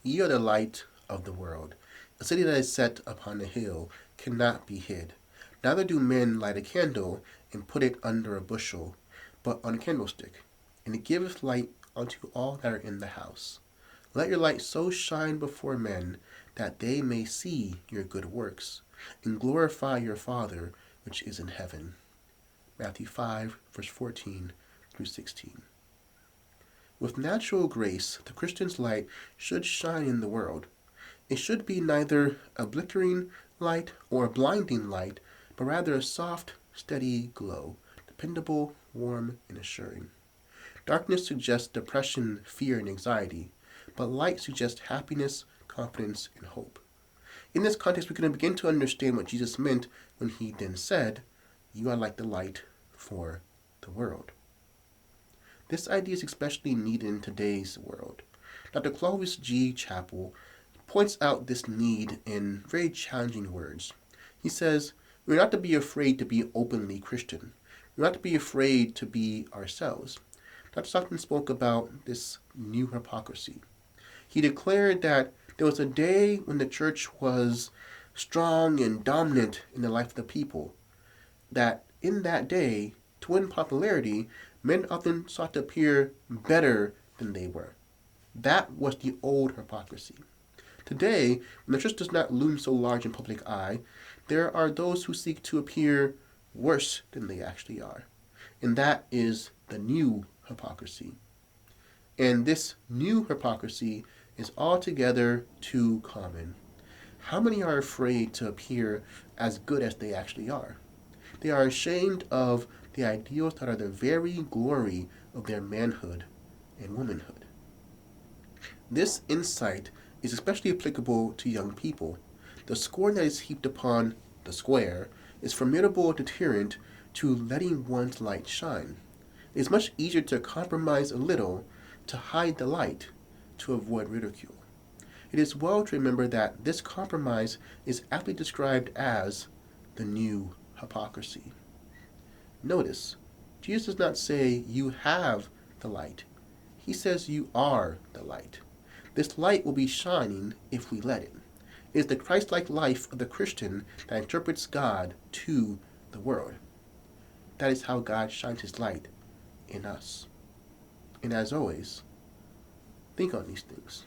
Ye are the light of the world. A city that is set upon a hill cannot be hid. Neither do men light a candle and put it under a bushel, but on a candlestick, and it giveth light unto all that are in the house. Let your light so shine before men that they may see your good works, and glorify your Father which is in heaven. Matthew 5, verse 14 through 16. With natural grace, the Christian's light should shine in the world. It should be neither a blittering light or a blinding light, but rather a soft, steady glow, dependable, warm, and assuring. Darkness suggests depression, fear, and anxiety, but light suggests happiness, confidence, and hope. In this context, we can begin to understand what Jesus meant when he then said, "You are like the light for the world." This idea is especially needed in today's world. Dr. Clovis G. Chappell points out this need in very challenging words. He says, "We're not to be afraid to be openly Christian. We're not to be afraid to be ourselves." Dr. Stockton spoke about this new hypocrisy. He declared that there was a day when the church was strong and dominant in the life of the people, that in that day, to win popularity, men often sought to appear better than they were. That was the old hypocrisy. Today, when the church does not loom so large in public eye, there are those who seek to appear worse than they actually are. And that is the new hypocrisy. And this new hypocrisy is altogether too common. How many are afraid to appear as good as they actually are? They are ashamed of the ideals that are the very glory of their manhood and womanhood. This insight is especially applicable to young people. The scorn that is heaped upon the square is a formidable deterrent to letting one's light shine. It is much easier to compromise a little, to hide the light, to avoid ridicule. It is well to remember that this compromise is aptly described as the new hypocrisy. Notice, Jesus does not say you have the light. He says you are the light. This light will be shining if we let it. It is the Christ-like life of the Christian that interprets God to the world. That is how God shines his light in us. And as always, think on these things.